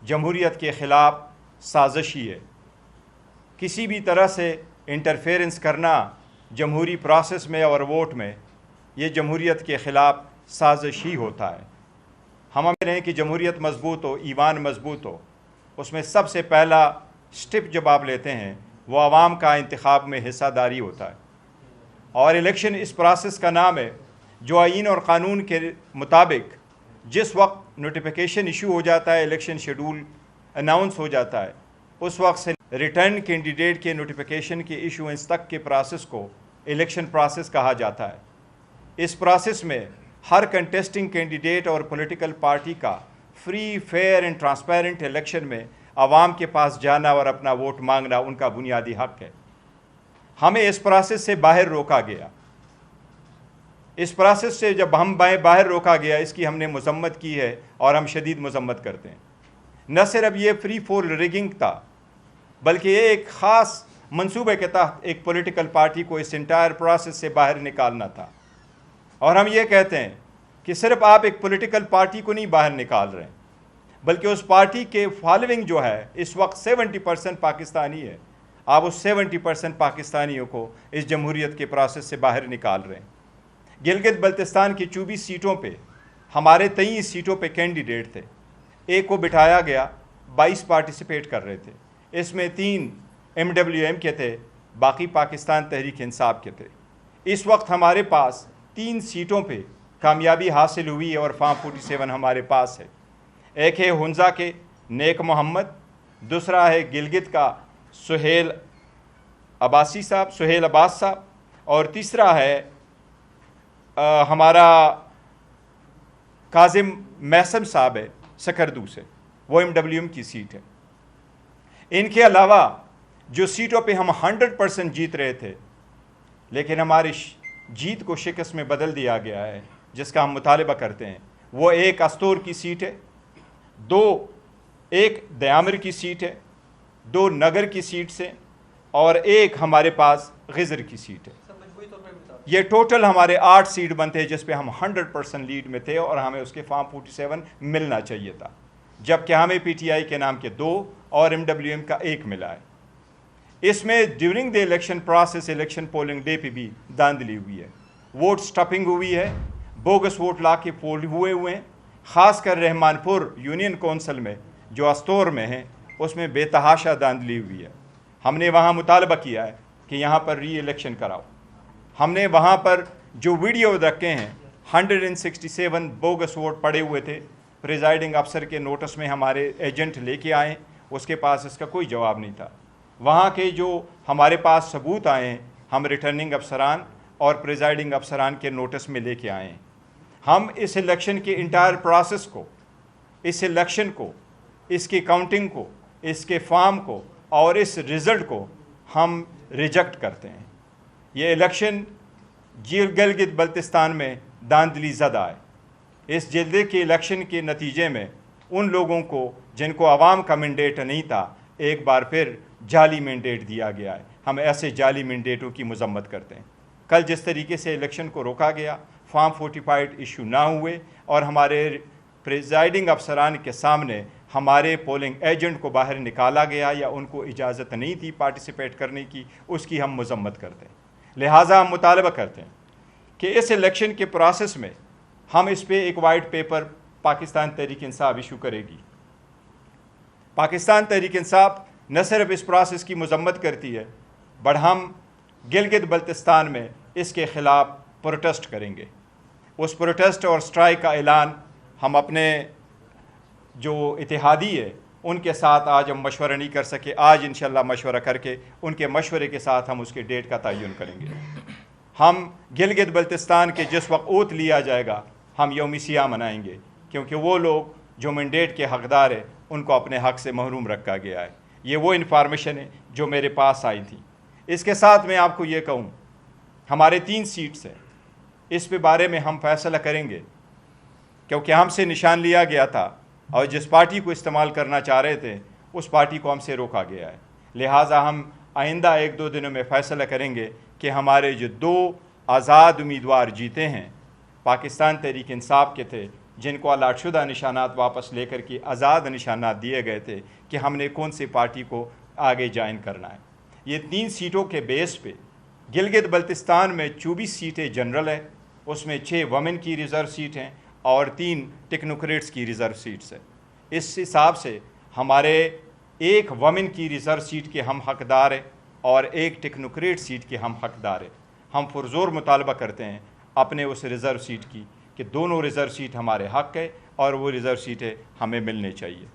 جمہوریت کے خلاف سازشی ہے۔ کسی بھی طرح سے انٹرفیرنس کرنا جمہوری پروسیس میں اور ووٹ میں، یہ جمہوریت کے خلاف سازش ہی ہوتا ہے۔ ہم امید ہیں کہ جمہوریت مضبوط ہو، ایوان مضبوط ہو، اس میں سب سے پہلا سٹیپ جب آپ لیتے ہیں وہ عوام کا انتخاب میں حصہ داری ہوتا ہے، اور الیکشن اس پروسیس کا نام ہے جو آئین اور قانون کے مطابق جس وقت نوٹیفیکیشن ایشو ہو جاتا ہے، الیکشن شیڈول اناؤنس ہو جاتا ہے، اس وقت سے ریٹرن کینڈیڈیٹ کے نوٹیفیکیشن کے ایشوئنس تک کے پروسیس کو الیکشن پروسیس کہا جاتا ہے۔ اس پروسیس میں ہر کنٹیسٹنگ کینڈیڈیٹ اور پولیٹیکل پارٹی کا free, fair and transparent election میں عوام کے پاس جانا اور اپنا ووٹ مانگنا ان کا بنیادی حق ہے۔ ہمیں اس پروسیس سے باہر روکا گیا۔ اس پروسیس سے جب ہم باہر روکا گیا، اس کی ہم نے مذمت کی ہے اور ہم شدید مذمت کرتے ہیں۔ نہ صرف یہ فری فور ریگنگ تھا، بلکہ یہ ایک خاص منصوبے کے تحت ایک پولیٹیکل پارٹی کو اس انٹائر پروسیس سے باہر نکالنا تھا، اور ہم یہ کہتے ہیں کہ صرف آپ ایک پولیٹیکل پارٹی کو نہیں باہر نکال رہے ہیں، بلکہ اس پارٹی کے فالوئنگ جو ہے اس وقت 70% پاکستانی ہے، آپ اس 70% پاکستانیوں کو اس جمہوریت کے پروسیس سے باہر نکال رہے ہیں۔ گلگت بلتستان کی 24 سیٹوں پہ ہمارے 23 سیٹوں پہ کینڈیڈیٹ تھے، ایک کو بٹھایا گیا، 22 پارٹیسپیٹ کر رہے تھے، اس میں 3 MWM کے تھے، باقی پاکستان تحریک انصاف کے تھے۔ اس وقت ہمارے پاس 3 سیٹوں پہ کامیابی حاصل ہوئی ہے اور فارم 47 ہمارے پاس ہے۔ ایک ہے ہنزا کے نیک محمد، دوسرا ہے گلگت کا سہیل عباس صاحب، اور تیسرا ہے ہمارا کاظم محسن صاحب ہے سکردو سے، وہ MWM کی سیٹ ہے۔ ان کے علاوہ جو سیٹوں پہ ہم 100% جیت رہے تھے، لیکن ہماری جیت کو شکست میں بدل دیا گیا ہے، جس کا ہم مطالبہ کرتے ہیں، وہ ایک استور کی سیٹ ہے، ایک دیامر کی سیٹ ہے، 2 نگر کی سیٹ سے، اور ایک ہمارے پاس غزر کی سیٹ ہے۔ یہ ٹوٹل ہمارے 8 سیٹ بنتے ہیں، جس پہ ہم 100% لیڈ میں تھے اور ہمیں اس کے فارم 47 ملنا چاہیے تھا، جبکہ ہمیں PTI کے نام کے 2 اور MWM کا 1 ملا ہے۔ اس میں during the election process, election polling day پہ بھی دھاندلی ہوئی ہے، ووٹ سٹفنگ ہوئی ہے، بوگس ووٹ لا کے پول ہوئے ہیں، خاص کر رحمان پور یونین کونسل میں جو استور میں ہیں، اس میں بے تحاشا دھاندلی ہوئی ہے۔ ہم نے وہاں مطالبہ کیا ہے کہ یہاں پر ری الیکشن کراؤ۔ ہم نے وہاں پر جو ویڈیو رکھے ہیں، 167 بوگس ووٹ پڑے ہوئے تھے، پریزائڈنگ افسر کے نوٹس میں ہمارے ایجنٹ لے کے آئے، اس کے پاس اس کا کوئی جواب نہیں تھا۔ وہاں کے جو ہمارے پاس ثبوت آئے ہیں، ہم ریٹرننگ افسران اور پریزائڈنگ افسران کے نوٹس میں لے کے آئے ہیں۔ ہم اس الیکشن کے انٹائر پروسیس کو، اس الیکشن کو، اس کی کاؤنٹنگ کو، اس کے فارم کو اور اس رزلٹ کو ہم ریجیکٹ کرتے ہیں۔ یہ الیکشن گلگت بلتستان میں دھاندلی زدہ ہے۔ اس جلدے کے الیکشن کے نتیجے میں ان لوگوں کو جن کو عوام کا مینڈیٹ نہیں تھا، ایک بار پھر جعلی مینڈیٹ دیا گیا ہے۔ ہم ایسے جعلی مینڈیٹوں کی مذمت کرتے ہیں۔ کل جس طریقے سے الیکشن کو روکا گیا، فارم 45 ایشو نہ ہوئے اور ہمارے پریزائڈنگ افسران کے سامنے ہمارے پولنگ ایجنٹ کو باہر نکالا گیا یا ان کو اجازت نہیں تھی پارٹیسپیٹ کرنے کی، اس کی ہم مذمت کرتے ہیں۔ لہٰذا ہم مطالبہ کرتے ہیں کہ اس الیکشن کے پروسیس میں ہم اس پہ ایک white paper Pakistan Tehreek Insaf issue کرے گی۔ پاکستان تحریک انصاف نہ صرف اس پروسیس کی مذمت کرتی ہے، بٹ ہم گلگت بلتستان میں اس کے خلاف پروٹیسٹ کریں گے۔ اس پروٹیسٹ اور سٹرائک کا اعلان ہم اپنے جو اتحادی ہے ان کے ساتھ آج ہم مشورہ نہیں کر سکے، آج انشاءاللہ مشورہ کر کے ان کے مشورے کے ساتھ ہم اس کے ڈیٹ کا تعین کریں گے۔ ہم گلگت بلتستان کے جس وقت اوت لیا جائے گا، ہم یوم سیاہ منائیں گے، کیونکہ وہ لوگ جو مینڈیٹ کے حقدار ہیں ان کو اپنے حق سے محروم رکھا گیا ہے۔ یہ وہ انفارمیشن ہے جو میرے پاس آئی تھی۔ اس کے ساتھ میں آپ کو یہ کہوں، ہمارے 3 سیٹس ہیں، اس پہ بارے میں ہم فیصلہ کریں گے، کیونکہ ہم سے نشان لیا گیا تھا اور جس پارٹی کو استعمال کرنا چاہ رہے تھے اس پارٹی کو ہم سے روکا گیا ہے۔ لہٰذا ہم آئندہ 1-2 دنوں میں فیصلہ کریں گے کہ ہمارے جو 2 آزاد امیدوار جیتے ہیں، پاکستان تحریک انصاف کے تھے جن کو الاٹ شدہ نشانات واپس لے کر کے آزاد نشانات دیے گئے تھے کہ ہم نے کون سی پارٹی کو آگے جوائن کرنا ہے۔ یہ 3 سیٹوں کے بیس پہ گلگت بلتستان میں 24 سیٹیں جنرل ہے، اس میں 6 وومن کی ریزرو سیٹ ہیں اور 3 ٹیکنوکریٹس کی ریزرو سیٹس ہیں۔ اس حساب سے ہمارے 1 وومن کی ریزرو سیٹ کے ہم حقدار ہیں اور 1 ٹیکنوکریٹ سیٹ کے ہم حقدار ہیں۔ ہم پرزور مطالبہ کرتے ہیں اپنے اس ریزرو سیٹ کی کہ دونوں ریزرو سیٹ ہمارے حق ہے اور وہ ریزرو سیٹیں ہمیں ملنے چاہیے۔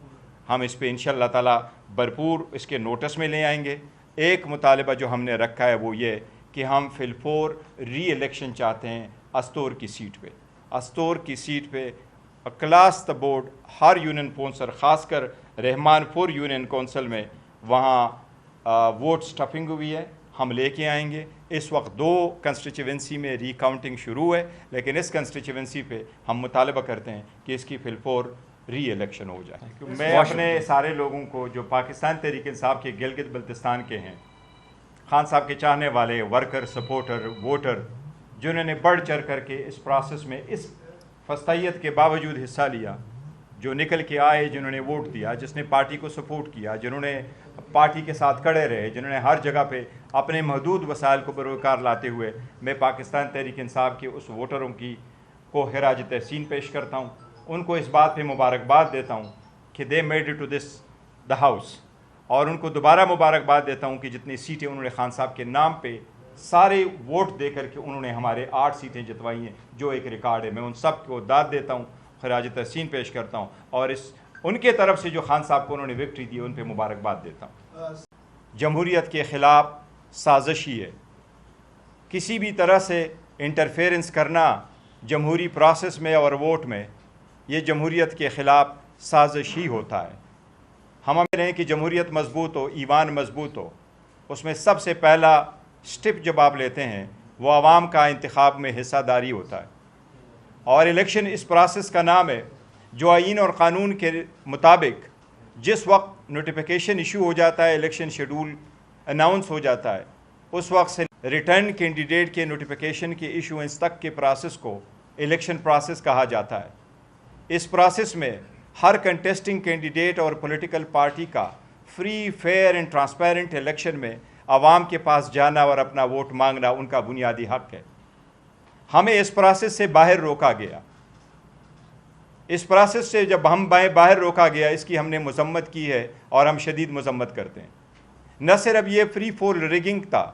ہم اس پہ انشاءاللہ تعالیٰ بھرپور اس کے نوٹس میں لے آئیں گے۔ ایک مطالبہ جو ہم نے رکھا ہے وہ یہ کہ ہم فی الفور ری الیکشن چاہتے ہیں استور کی سیٹ پہ۔ استور کی سیٹ پہ class the board Hare union council, خاص کر رحمان پور یونین کونسل میں وہاں ووٹ سٹفنگ ہوئی ہے، ہم لے کے آئیں گے۔ اس وقت 2 کنسٹیچوئنسی میں ری کاؤنٹنگ شروع ہے، لیکن اس کنسٹیچوئنسی پہ ہم مطالبہ کرتے ہیں کہ اس کی فی الفور ری الیکشن ہو جائے۔ میں اپنے سارے لوگوں کو جو پاکستان تحریک انصاف کے گلگت بلتستان کے ہیں، خان صاحب کے چاہنے والے، ورکر، سپورٹر، ووٹر، جنہوں نے بڑھ چڑھ کر کے اس پروسیس میں اس فستائیت کے باوجود حصہ لیا، جو نکل کے آئے، جنہوں نے ووٹ دیا، جس نے پارٹی کو سپورٹ کیا، جنہوں نے پارٹی کے ساتھ کھڑے رہے، جنہوں نے ہر جگہ پہ اپنے محدود وسائل کو بروکار لاتے ہوئے، میں پاکستان تحریک انصاف کے اس ووٹروں کو خراج تحسین پیش کرتا ہوں۔ ان کو اس بات پہ مبارکباد دیتا ہوں کہ they made it to this the house, اور ان کو دوبارہ مبارکباد دیتا ہوں کہ جتنی سیٹیں انہوں نے خان صاحب کے نام پہ سارے ووٹ دے کر کے انہوں نے ہمارے 8 سیٹیں جتوائی ہیں، جو ایک ریکارڈ ہے۔ میں ان سب کو داد دیتا ہوں، خراج تحسین پیش کرتا ہوں، اور ان کے طرف سے جو خان صاحب کو انہوں نے وکٹری دی ان پہ مبارکباد دیتا ہوں۔ جمہوریت کے خلاف سازشی ہے، کسی بھی طرح سے انٹرفیرنس کرنا جمہوری پروسیس میں اور ووٹ میں، یہ جمہوریت کے خلاف سازش ہی ہوتا ہے۔ ہم امید ہیں کہ جمہوریت مضبوط ہو، ایوان مضبوط ہو۔ اس میں سب سے پہلا سٹیپ جب آپ لیتے ہیں وہ عوام کا انتخاب میں حصہ داری ہوتا ہے، اور الیکشن اس پروسیس کا نام ہے جو آئین اور قانون کے مطابق جس وقت نوٹیفیکیشن ایشو ہو جاتا ہے، الیکشن شیڈول اناؤنس ہو جاتا ہے، اس وقت سے ریٹرن کینڈیڈیٹ کے نوٹیفیکیشن کے ایشوئنس تک کے پروسیس کو الیکشن پروسیس کہا جاتا ہے۔ اس پروسیس میں ہر کنٹیسٹنگ کینڈیڈیٹ اور پولیٹیکل پارٹی کا free, fair and transparent election میں عوام کے پاس جانا اور اپنا ووٹ مانگنا ان کا بنیادی حق ہے۔ ہمیں اس پروسیس سے باہر روکا گیا۔ اس پروسیس سے جب ہم باہر روکا گیا، اس کی ہم نے مذمت کی ہے اور ہم شدید مذمت کرتے ہیں۔ نہ صرف یہ فری فور ریگنگ تھا،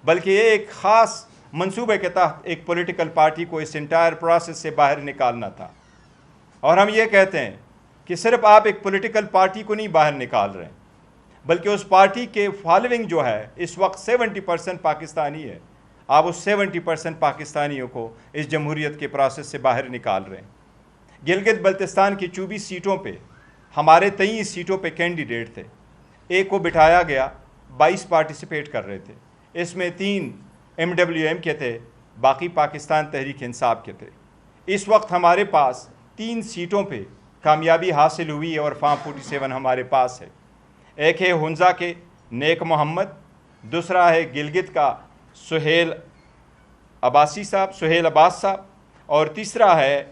بلکہ یہ ایک خاص منصوبے کے تحت ایک پولیٹیکل پارٹی کو اس انٹائر پروسیس سے باہر نکالنا تھا۔ اور ہم یہ کہتے ہیں کہ صرف آپ ایک پولیٹیکل پارٹی کو نہیں باہر نکال رہے ہیں، بلکہ اس پارٹی کے فالوئنگ جو ہے اس وقت 70% پاکستانی ہے، آپ اس 70% پاکستانیوں کو اس جمہوریت کے پروسیس سے باہر نکال رہے ہیں۔ گلگت بلتستان کی 24 سیٹوں پہ ہمارے 23 سیٹوں پہ کینڈیڈیٹ تھے، ایک کو بٹھایا گیا، 22 پارٹیسپیٹ کر رہے تھے۔ اس میں 3 MWM کے تھے، باقی پاکستان تحریک انصاف کے تھے۔ اس وقت ہمارے پاس 3 سیٹوں پہ کامیابی حاصل ہوئی ہے اور فارم 47 ہمارے پاس ہے۔ ایک ہے ہنزا کے نیک محمد، دوسرا ہے گلگت کا سہیل عباس صاحب، اور تیسرا ہے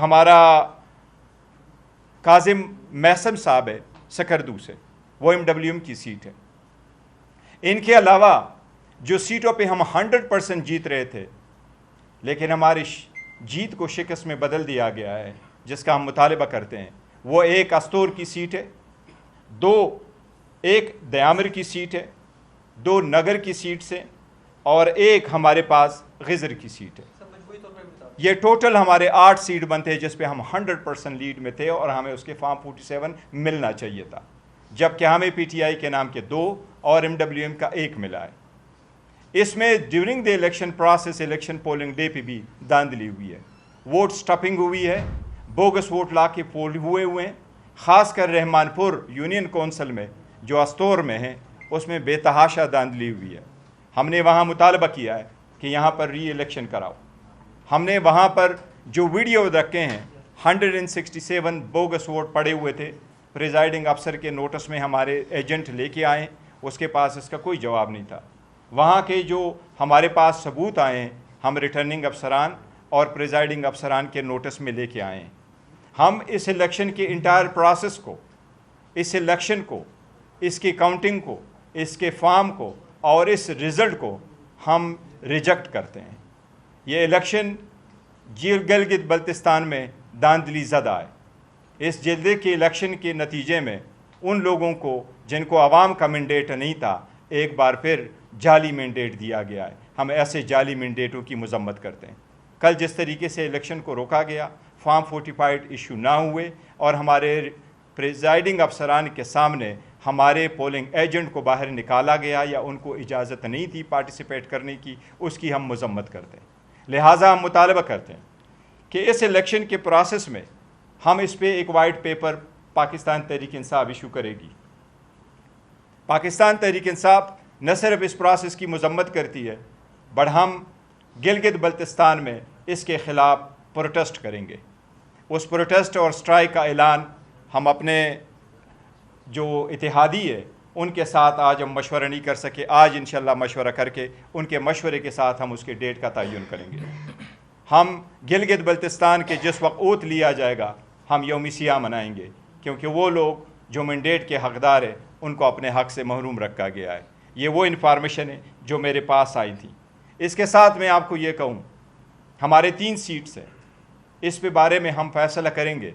ہمارا کاظم محسن صاحب ہے سکردو سے، وہ MWM کی سیٹ ہے۔ ان کے علاوہ جو سیٹوں پہ ہم 100% جیت رہے تھے، لیکن ہماری جیت کو شکست میں بدل دیا گیا ہے، جس کا ہم مطالبہ کرتے ہیں، وہ ایک استور کی سیٹ ہے، ایک دیامر کی سیٹ ہے، 2 نگر کی سیٹ ہیں، اور ایک ہمارے پاس غزر کی سیٹ ہے۔ یہ ٹوٹل ہمارے 8 سیٹ بنتے ہیں، جس پہ ہم 100% لیڈ میں تھے اور ہمیں اس کے فارم 47 ملنا چاہیے تھا، جبکہ ہمیں PTI کے نام کے 2 اور MWM کا 1 ملا ہے۔ اس میں during the election process, election polling day پہ بھی دھاندلی ہوئی ہے، ووٹ سٹفنگ ہوئی ہے، بوگس ووٹ لا کے پول ہوئے ہیں، خاص کر رحمان پور یونین کونسل میں جو استور میں ہیں، اس میں بے تحاشا دھاندلی ہوئی ہے۔ ہم نے وہاں مطالبہ کیا ہے کہ یہاں پر ری الیکشن کراؤ۔ ہم نے وہاں پر جو ویڈیو رکھے ہیں، 167 بوگس ووٹ پڑے ہوئے تھے، پریزائڈنگ افسر کے نوٹس میں ہمارے ایجنٹ لے کے آئے، اس کے پاس اس کا کوئی جواب نہیں تھا۔ وہاں کے جو ہمارے پاس ثبوت آئے ہیں، ہم ریٹرننگ افسران اور پریزائڈنگ افسران کے نوٹس میں لے کے آئے ہیں۔ ہم اس الیکشن کے انٹائر پروسیس کو، اس الیکشن کو، اس کی کاؤنٹنگ کو، اس کے فارم کو اور اس رزلٹ کو ہم ریجیکٹ کرتے ہیں۔ یہ الیکشن گلگت بلتستان میں داندلی زدہ ہے۔ اس جلدے کے الیکشن کے نتیجے میں ان لوگوں کو جن کو عوام کا مینڈیٹ نہیں تھا، ایک بار پھر جعلی مینڈیٹ دیا گیا ہے۔ ہم ایسے جعلی مینڈیٹوں کی مذمت کرتے ہیں۔ کل جس طریقے سے الیکشن کو روکا گیا، فارم 45 ایشو نہ ہوئے اور ہمارے پریزائڈنگ افسران کے سامنے ہمارے پولنگ ایجنٹ کو باہر نکالا گیا یا ان کو اجازت نہیں تھی پارٹیسپیٹ کرنے کی، اس کی ہم مذمت کرتے ہیں۔ لہٰذا ہم مطالبہ کرتے ہیں کہ اس الیکشن کے پروسیس میں ہم اس پہ ایک white paper Pakistan Tehreek Insaf issue کرے گی۔ پاکستان تحریک انصاف نہ صرف اس پروسیس کی مذمت کرتی ہے، بٹ ہم گلگت بلتستان میں اس کے خلاف پروٹیسٹ کریں گے۔ اس پروٹیسٹ اور سٹرائک کا اعلان ہم اپنے جو اتحادی ہے ان کے ساتھ آج ہم مشورہ نہیں کر سکے، آج انشاءاللہ مشورہ کر کے ان کے مشورے کے ساتھ ہم اس کے ڈیٹ کا تعین کریں گے۔ ہم گلگت بلتستان کے جس وقت اوت لیا جائے گا ہم یوم سیاہ منائیں گے، کیونکہ وہ لوگ جو مینڈیٹ کے حقدار ہیں ان کو اپنے حق سے محروم رکھا گیا ہے۔ یہ وہ انفارمیشن ہے جو میرے پاس آئی تھی۔ اس کے ساتھ میں آپ کو یہ کہوں، ہمارے 3 سیٹس ہیں، اس پہ بارے میں ہم فیصلہ کریں گے،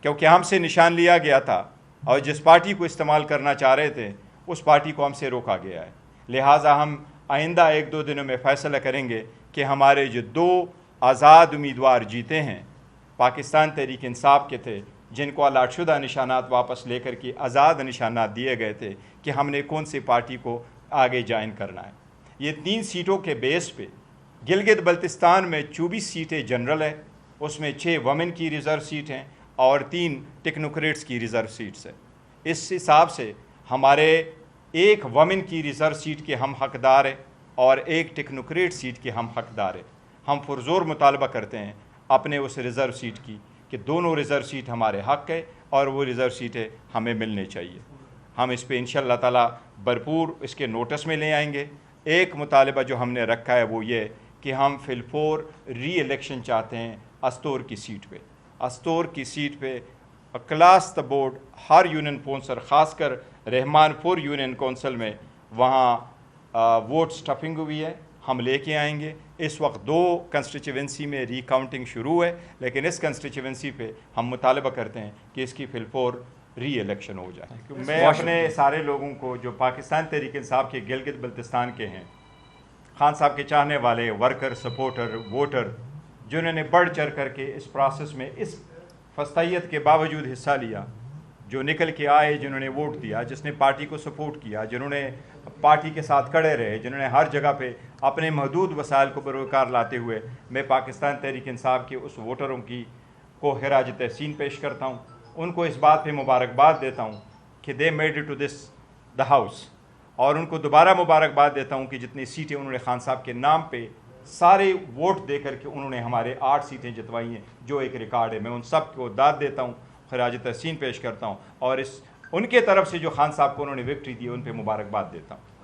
کیونکہ ہم سے نشان لیا گیا تھا اور جس پارٹی کو استعمال کرنا چاہ رہے تھے اس پارٹی کو ہم سے روکا گیا ہے۔ لہٰذا ہم آئندہ 1-2 دنوں میں فیصلہ کریں گے کہ ہمارے جو 2 آزاد امیدوار جیتے ہیں پاکستان تحریک انصاف کے تھے، جن کو الاٹ شدہ نشانات واپس لے کر کے آزاد نشانات دیے گئے تھے، کہ ہم نے کون سی پارٹی کو آگے جوائن کرنا ہے۔ یہ 3 سیٹوں کے بیس پہ گلگت بلتستان میں 24 سیٹیں جنرل ہے، اس میں 6 وومن کی ریزرو سیٹ ہیں اور 3 ٹیکنوکریٹس کی ریزرو سیٹس ہیں۔ اس حساب سے ہمارے 1 وومن کی ریزرو سیٹ کے ہم حقدار ہیں اور 1 ٹیکنوکریٹ سیٹ کے ہم حقدار ہیں۔ ہم پرزور مطالبہ کرتے ہیں اپنے اس ریزرو سیٹ کی کہ دونوں ریزرو سیٹ ہمارے حق ہے اور وہ ریزرو سیٹیں ہمیں ملنے چاہیے۔ ہم اس پہ انشاءاللہ تعالیٰ بھرپور اس کے نوٹس میں لے آئیں گے۔ ایک مطالبہ جو ہم نے رکھا ہے وہ یہ کہ ہم فی الفور ری الیکشن چاہتے ہیں استور کی سیٹ پہ۔ استور کی سیٹ پہ class the board Hare union council, خاص کر رحمان پور یونین کونسل میں وہاں ووٹ سٹفنگ ہوئی ہے، ہم لے کے آئیں گے۔ اس وقت 2 کنسٹیچوئنسی میں ری کاؤنٹنگ شروع ہے، لیکن اس کنسٹیچوئنسی پہ ہم مطالبہ کرتے ہیں کہ اس کی فی الفور ری الیکشن ہو جائے۔ میں اپنے سارے لوگوں کو جو پاکستان تحریک انصاف کے گلگت بلتستان کے ہیں، خان صاحب کے چاہنے والے، ورکر، سپورٹر، ووٹر، جنہوں نے بڑھ چڑھ کر کے اس پروسیس میں اس فستائیت کے باوجود حصہ لیا، جو نکل کے آئے، جنہوں نے ووٹ دیا، جس نے پارٹی کو سپورٹ کیا، جنہوں نے پارٹی کے ساتھ کھڑے رہے، جنہوں نے ہر جگہ پہ اپنے محدود وسائل کو بروکار لاتے ہوئے، میں پاکستان تحریک انصاف کے اس ووٹروں کو خراج تحسین پیش کرتا ہوں۔ ان کو اس بات پہ مبارکباد دیتا ہوں کہ they made it to this the house, اور ان کو دوبارہ مبارکباد دیتا ہوں کہ جتنی سیٹیں انہوں نے خان صاحب کے نام پہ سارے ووٹ دے کر کے انہوں نے ہمارے 8 سیٹیں جتوائی ہیں، جو ایک ریکارڈ ہے۔ میں ان سب کو داد دیتا ہوں، خراج تحسین پیش کرتا ہوں، اور ان کے طرف سے جو خان صاحب کو انہوں نے وکٹری دی ان پہ مبارکباد دیتا ہوں۔